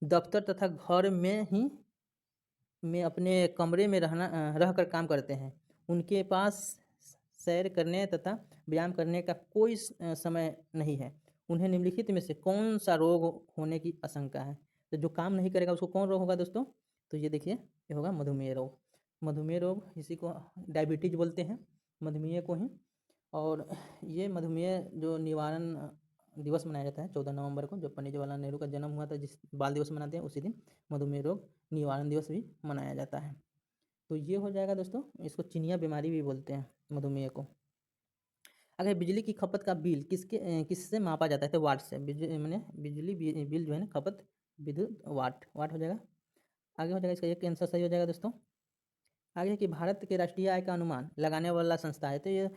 दफ्तर तथा घर में अपने कमरे में रहकर काम करते हैं। उनके पास सैर करने तथा व्यायाम करने का कोई समय नहीं है। उन्हें निम्नलिखित में से कौन सा रोग होने की आशंका है? तो जो काम नहीं करेगा उसको कौन रोग होगा दोस्तों? तो ये देखिए, ये होगा मधुमेह रोग। मधुमेह रोग, इसी को डायबिटीज बोलते हैं, मधुमेह को ही। और ये मधुमेह जो निवारण दिवस मनाया जाता है 14 नवंबर को, जब पंडित जवाहरलाल नेहरू का जन्म हुआ था, जिस बाल दिवस मनाते हैं, उसी दिन मधुमेह रोग निवारण दिवस भी मनाया जाता है। तो ये हो जाएगा दोस्तों। इसको चिनिया बीमारी भी बोलते हैं मधुमेह को। अगर बिजली की खपत का बिल किससे मापा जाता है? तो वाट से। मैंने बिजली बिल जो है ना, खपत विद्युत वाट हो जाएगा। आगे हो जाएगा, इसका एक आंसर सही हो जाएगा दोस्तों। आगे है कि भारत के राष्ट्रीय आय का अनुमान लगाने वाला संस्था है, तो ये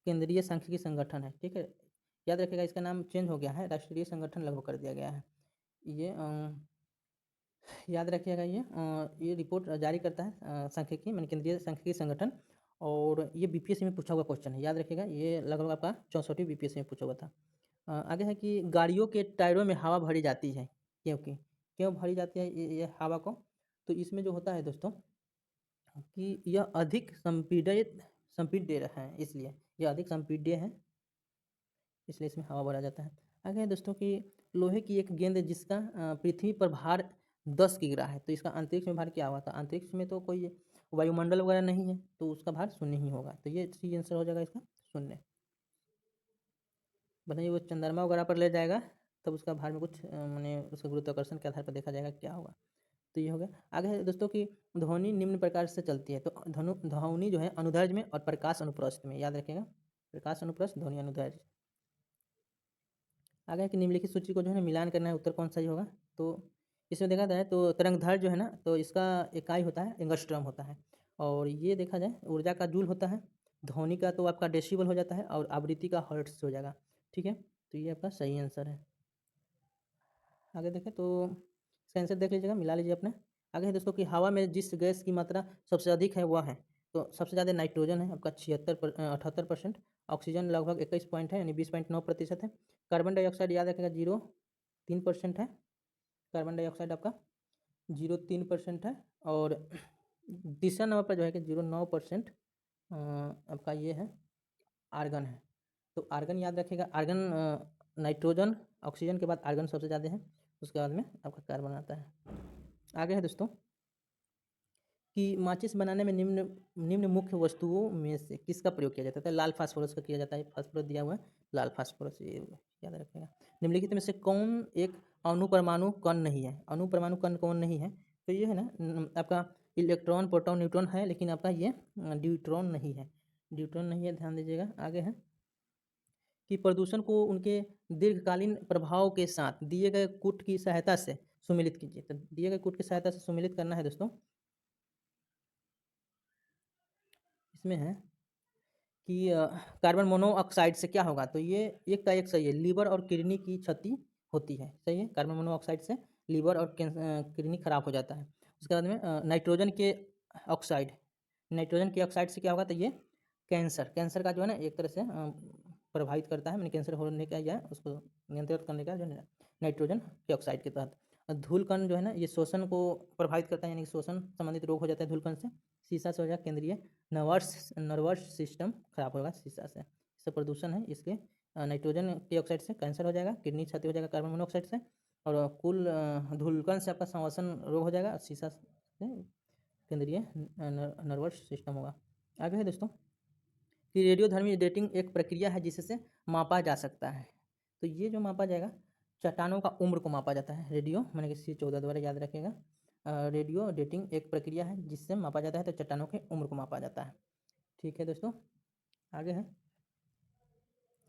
केंद्रीय सांख्यिकी संगठन है। ठीक है, याद रखिएगा, इसका नाम चेंज हो गया है, राष्ट्रीय संगठन लगभग कर दिया गया है। ये याद रखिएगा, ये रिपोर्ट जारी करता है सांख्यिकी, मैंने केंद्रीय सांख्यिकी संगठन। और ये बीपीएससी में पूछा हुआ क्वेश्चन है, याद रखिएगा, ये लगभग आपका 64वीं बीपीएससी में पूछा हुआ था। आगे है कि गाड़ियों के टायरों में हवा भरी जाती है, क्यों भरी जाती है ये हवा को? तो इसमें जो होता है दोस्तों कि यह अधिक संपीड्य है, इसलिए यह अधिक संपीड्य है, इसलिए इसमें हवा भरा जाता है। आगे है दोस्तों कि लोहे की एक गेंद जिसका पृथ्वी पर भार 10 किग्रा है, तो इसका अंतरिक्ष में भार क्या हुआ था? अंतरिक्ष में तो कोई वायुमंडल वगैरह नहीं है, तो उसका भार शून्य ही होगा। तो ये सी आंसर हो जाएगा इसका, शून्य। बताइए, वो चंद्रमा वगैरह पर ले जाएगा तब उसका भार में कुछ मैंने उसके गुरुत्वाकर्षण के आधार पर देखा जाएगा क्या होगा। तो ये हो गया। आगे है दोस्तों कि ध्वनि निम्न प्रकार से चलती है, तो ध्वनि जो है अनुदैर्ध्य में और प्रकाश अनुप्रस्थ में, याद रखिएगा, प्रकाश अनुप्रस्थ, ध्वनि अनुदैर्ध्य। आगे है कि निम्नलिखित सूची को जो है ना मिलान करना है, उत्तर कौन सही होगा? तो इसमें देखा जाए तो तरंगदैर्घ्य जो है ना, तो इसका इकाई होता है एंगस्ट्रॉम होता है। और ये देखा जाए ऊर्जा का जूल होता है। ध्वनि का तो आपका डेसिबल हो जाता है, और आवृत्ति का हर्ट्ज हो जाएगा। ठीक है, तो ये आपका सही आंसर है। आगे देखें तो इसका आंसर देख लीजिएगा, मिला लीजिए अपने। आगे है दोस्तों कि हवा में जिस गैस की मात्रा सबसे अधिक है वह है, तो सबसे ज़्यादा नाइट्रोजन है आपका 78%। ऑक्सीजन लगभग 21 पॉइंट है, यानी 20.9% है। कार्बन डाइऑक्साइड याद रखेगा 0.3% है। कार्बन डाइऑक्साइड आपका 0.3% है। और तीसरा नंबर पर जो है कि 0.9% आपका ये है, आर्गन है। तो आर्गन याद रखिएगा, आर्गन नाइट्रोजन ऑक्सीजन के बाद आर्गन सबसे ज़्यादा है, उसके बाद में आपका कार्बन आता है। आगे है दोस्तों कि माचिस बनाने में निम्न मुख्य वस्तुओं में से किसका प्रयोग किया जाता है? लाल फास्फोरस का किया जाता है। फास्फोरस दिया हुआ है, लाल फास्फोरस, ये याद रखिएगा। निम्नलिखित में से कौन एक अणुपरमाणु कण नहीं है? अणुपरमाणु कण कौन नहीं है? तो ये है ना आपका इलेक्ट्रॉन, प्रोटॉन, न्यूट्रॉन है, लेकिन आपका ये ड्यूट्रॉन नहीं है, ड्यूट्रॉन नहीं है, ध्यान दीजिएगा। आगे है कि प्रदूषण को उनके दीर्घकालीन प्रभाव के साथ दिए गए कूट की सहायता से सुमेलित कीजिए। तो दिए गए कूट की सहायता से सुमेलित करना है दोस्तों। इसमें है कि कार्बन मोनोऑक्साइड से क्या होगा? तो ये एक का एक सही है, लीवर और किडनी की क्षति होती है। सही है, कार्बन मोनोऑक्साइड से लीवर और किडनी खराब हो जाता है। उसके बाद में ऑक्साइड नाइट्रोजन के ऑक्साइड से क्या होगा? तो ये कैंसर का जो है ना एक तरह से प्रभावित करता है, मैंने कैंसर होने का या उसको नियंत्रित करने का जो है नाइट्रोजन के ऑक्साइड के तहत। धूलकण जो है ना, ये श्वसन को प्रभावित करता है, यानी श्वसन संबंधित रोग हो जाता है धूलकण से। शीशा से हो जाएगा केंद्रीय नर्वस सिस्टम खराब होगा शीशा से, इससे प्रदूषण है। इसके नाइट्रोजन के ऑक्साइड से कैंसर हो जाएगा, किडनी क्षति हो जाएगा कार्बन मोनोऑक्साइड से, और कुल धूलकण से आपका श्वसन रोग हो जाएगा, शीशा से केंद्रीय नर्वस सिस्टम होगा। आगे है दोस्तों कि रेडियोधर्मी डेटिंग एक प्रक्रिया है जिससे मापा जा सकता है। तो ये जो मापा जाएगा, चट्टानों का उम्र को मापा जाता है। रेडियो मैंने किसी 14 द्वारा याद रखेगा। रेडियो डेटिंग एक प्रक्रिया है जिससे मापा जाता है, तो चट्टानों की उम्र को मापा जाता है। ठीक है दोस्तों, आगे है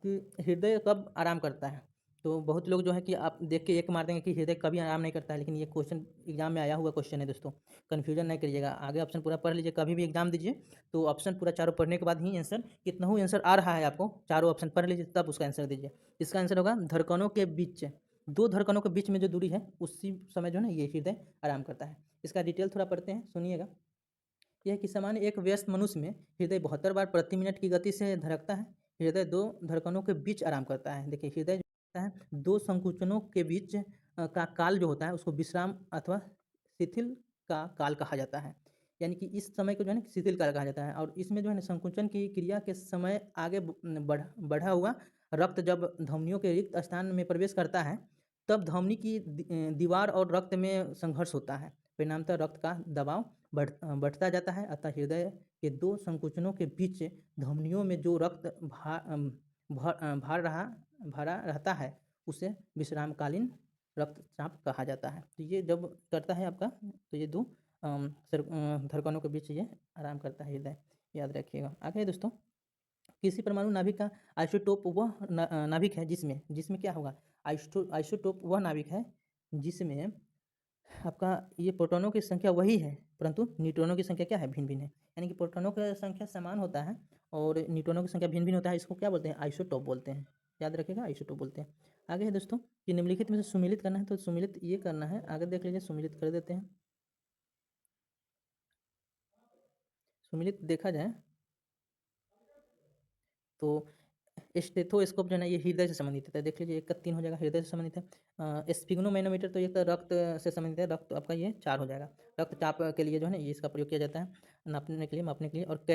कि हृदय कब आराम करता है? तो बहुत लोग जो है कि आप देख के एक मार देंगे कि हृदय कभी आराम नहीं करता है, लेकिन ये क्वेश्चन एग्जाम में आया हुआ क्वेश्चन है दोस्तों, कन्फ्यूजन नहीं करिएगा। आगे ऑप्शन पूरा पढ़ लीजिए, कभी भी एग्जाम दीजिए तो ऑप्शन पूरा चारों पढ़ने के बाद ही आंसर, कितना ही आंसर आ रहा है आपको, चारों ऑप्शन पढ़ लीजिए तब उसका आंसर दीजिए। इसका आंसर होगा धड़कनों के बीच, दो धड़कनों के बीच में जो दूरी है उसी समय जो है ना ये हृदय आराम करता है। इसका डिटेल थोड़ा पढ़ते हैं, सुनिएगा। यह कि सामान्य एक व्यस्त मनुष्य में हृदय 72 बार प्रति मिनट की गति से धड़कता है। हृदय दो धड़कनों के बीच आराम करता है। देखिए, हृदय जो होता है दो संकुचनों के बीच का काल जो होता है उसको विश्राम अथवा शिथिल का काल कहा जाता है। यानी कि इस समय को जो है ना शिथिल काल कहा जाता है और इसमें जो है ना संकुचन की क्रिया के समय आगे बढ़ा हुआ रक्त जब धमनियों के रिक्त स्थान में प्रवेश करता है तब धमनी की दीवार और रक्त में संघर्ष होता है। परिणामतः रक्त का दबाव बढ़ता जाता है अतः हृदय के दो संकुचनों के बीच धमनियों में जो रक्त भरा रहता है उसे विश्रामकालीन रक्तचाप कहा जाता है। तो ये जब करता है आपका तो ये दो धड़कनों के बीच ये आराम करता है हृदय, याद रखिएगा। आगे दोस्तों, किसी परमाणु नाभिक का आइसोटोप वह नाभिक है जिसमें जिसमें क्या होगा, आइसोटोप वह नाभिक है जिसमें आपका ये प्रोटॉनों की संख्या वही है परंतु न्यूट्रॉनों की संख्या क्या है, भिन्न भिन्न है। यानी कि प्रोटॉनों की संख्या समान होता है और न्यूट्रॉनों की संख्या भिन्न भिन्न होता है। इसको क्या बोलते हैं, आइसोटोप बोलते हैं, याद रखिएगा आइसोटोप बोलते हैं। आगे है दोस्तों कि निम्नलिखित में से सुमेलित करना है, तो सुमेलित ये करना है, आगे देख लीजिए सुमेलित कर देते हैं। सुमेलित देखा जाए तो स्टेथोस्कोप जो है ना ये हृदय से संबंधित है, देख लीजिए 1 का 3 हो जाएगा, हृदय से संबंधित है। स्फिग्नोमैनोमीटर तो ये तो रक्त से संबंधित है, रक्त आपका ये 4 हो जाएगा। रक्तचाप के लिए जो है ना ये इसका प्रयोग किया जाता है नापने के लिए, मापने के लिए। और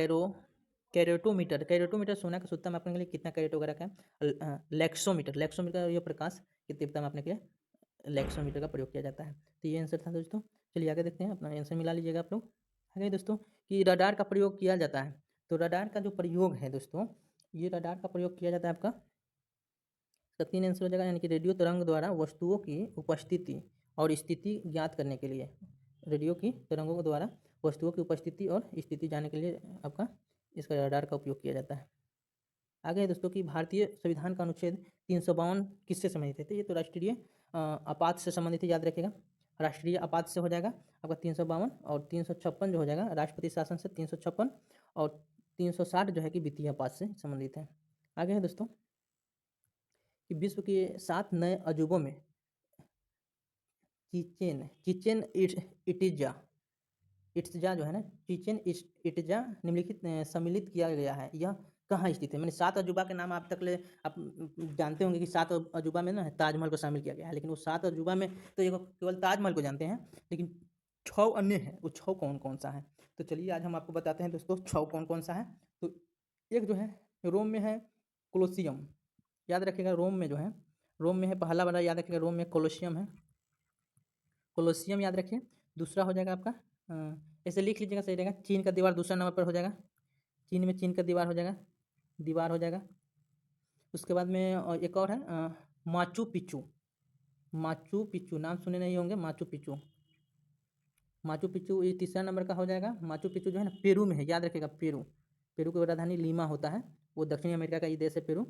कैरोटोमीटर सोना का सूत्र मापने के लिए कितना कैरेट वगैरह का है। लेक्सोमीटर ये प्रकाश की तीव्रता मापने के लिए लेक्सोमीटर का प्रयोग किया जाता है। तो ये आंसर था दोस्तों। चलिए आगे देखते हैं, अपना आंसर मिला लीजिएगा आप लोग। आगे दोस्तों कि रडार का प्रयोग किया जाता है, तो रडार का जो प्रयोग है दोस्तों, ये रडार का प्रयोग किया जाता है आपका, इसका 3 आंसर हो जाएगा। यानी कि रेडियो तरंग द्वारा वस्तुओं की उपस्थिति और स्थिति ज्ञात करने के लिए, रेडियो की तरंगों के द्वारा वस्तुओं की उपस्थिति और स्थिति जानने के लिए आपका इसका रडार का उपयोग किया जाता है। आगे है दोस्तों कि भारतीय संविधान का अनुच्छेद 352 किससे संबंधित है, तो ये तो राष्ट्रीय आपात से संबंधित है, याद रखिएगा। राष्ट्रीय आपात से हो जाएगा आपका 352 और 356 जो हो जाएगा राष्ट्रपति शासन से 356 और 360 जो है कि वित्तीय आपात से संबंधित है। आगे है दोस्तों कि विश्व के 7 नए अजूबों में चीचेन चीचेन इटिजा इट्जा जो है ना, चीचेन इट्जा निम्नलिखित सम्मिलित किया गया है, यह कहाँ स्थित है। मैंने 7 अजूबा के नाम आप तक ले आप जानते होंगे कि 7 अजूबा में ना ताजमहल को शामिल किया गया है, लेकिन वो 7 अजूबा में तो ये केवल ताजमहल को जानते हैं, लेकिन 6 अन्य हैं, वो 6 कौन कौन सा है। तो चलिए आज हम आपको बताते हैं दोस्तों 6 कौन कौन सा है। तो एक जो है रोम में है कोलोसियम, याद रखिएगा। रोम में जो है, रोम में है पहला वाला, याद रखिएगा रोम में कोलोसियम है, कोलोसियम याद रखिए। दूसरा हो जाएगा आपका ऐसे लिख लीजिएगा सही रहेगा, चीन का दीवार दूसरा नंबर पर हो जाएगा, चीन में चीन का दीवार हो जाएगा, दीवार हो जाएगा। उसके बाद में एक और है माचू पिच्चू, माचू पिच्चू नाम सुने नहीं होंगे, माचू पिच्चू, माचू पिच्चू ये तीसरा नंबर का हो जाएगा। माचू पिच्चू जो है ना पेरू में है, याद रखिएगा पेरू, पेरू की राजधानी लीमा होता है, वो दक्षिणी अमेरिका का ये देश है पेरू।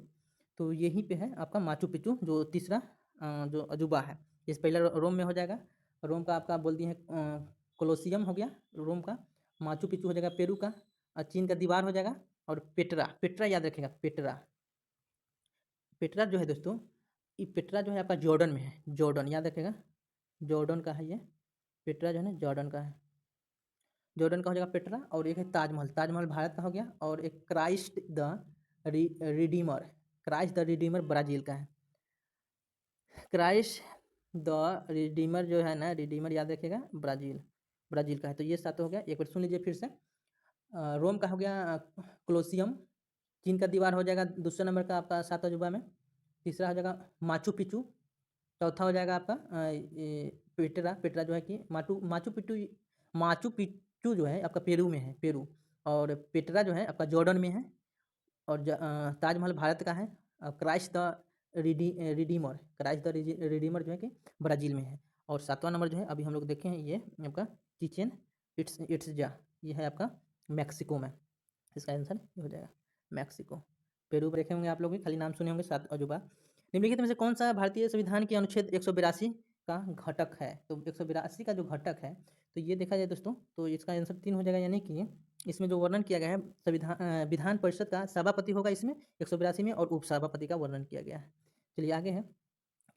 तो यहीं पे है आपका माचू पिच्चू जो तीसरा जो अजूबा है। इस पहला रोम में हो जाएगा, रोम का आपका बोल दिए हैं कोलोसियम हो गया रोम का, माचू पिच्चू हो जाएगा पेरू का, और चीन का दीवार हो जाएगा, और पेट्रा, पेट्रा याद रखिएगा पेट्रा, पेट्रा जो है दोस्तों ये पेट्रा जो है आपका जॉर्डन में है, जॉर्डन याद रखिएगा, जॉर्डन का है ये पेट्रा जो है ना, जॉर्डन का है, जॉर्डन का हो जाएगा पेट्रा। और एक है ताजमहल, ताजमहल भारत का हो गया। और एक Christ the Redeemer, Christ the Redeemer Brazil का है, क्राइस्ट द रिडीमर जो है ना, रिडीमर याद रखिएगा ब्राज़ील, ब्राज़ील का है। तो ये 7 हो गया, एक बार सुन लीजिए फिर से। रोम का हो गया कोलोसियम, चीन का दीवार हो जाएगा दूसरे नंबर का आपका 7 अजूबा में, तीसरा हो जाएगा माचू पिच्चू, चौथा हो जाएगा आपका पेट्रा, पेट्रा जो है कि माचू पिच्चू जो है आपका पेरू में है, पेरू। और पेट्रा जो है आपका जॉर्डन में है। और ताजमहल भारत का है। Christ the Redeemer, Christ the Redeemer जो है कि ब्राज़ील में है। और 7वां नंबर जो है अभी हम लोग देखे हैं ये आपका चिचेन इट्जा, ये है आपका मैक्सिको में, इसका आंसर ये हो जाएगा मैक्सिको। पेरू देखे होंगे आप लोग भी, खाली नाम सुने होंगे 7 अजूबा। निम्नलिखित में से कौन सा भारतीय संविधान के अनुच्छेद 182 का घटक है, तो 182 का जो घटक है तो ये देखा जाए दोस्तों तो इसका आंसर 3 हो जाएगा। यानी कि इसमें जो वर्णन किया गया है संविधान विधान परिषद का सभापति होगा इसमें 182 में, और उपसभापति का वर्णन किया गया है। चलिए आगे है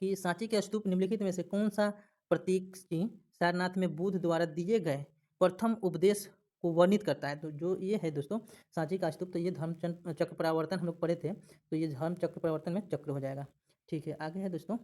कि सांची के स्तूप निम्नलिखित में से कौन सा प्रतीक सारनाथ में बुद्ध द्वारा दिए गए प्रथम उपदेश को वर्णित करता है। तो जो ये है दोस्तों सांची का स्तूप, तो ये धर्म चक्र प्रवर्तन हम लोग पढ़े थे, तो ये धर्म चक्र प्रवर्तन में चक्र हो जाएगा। ठीक है, आगे है दोस्तों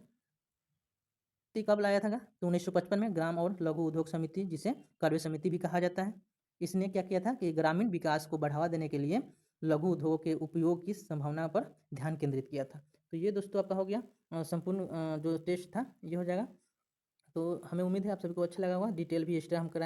समिति कब लाया था? तो 1955 में ग्राम और लघु उद्योग समिति, जिसे कर्वे समिति भी कहा जाता है। इसने क्या किया था कि ग्रामीण विकास को बढ़ावा देने के लिए लघु उद्योग के उपयोग की संभावना पर ध्यान केंद्रित किया था। तो ये दोस्तों आपका हो गया संपूर्ण जो टेस्ट था ये हो जाएगा। तो हमें उम्मीद है आप सभी को अच्छा लगा होगा। डिटेल भी एक्स्ट्रा हम कराएं।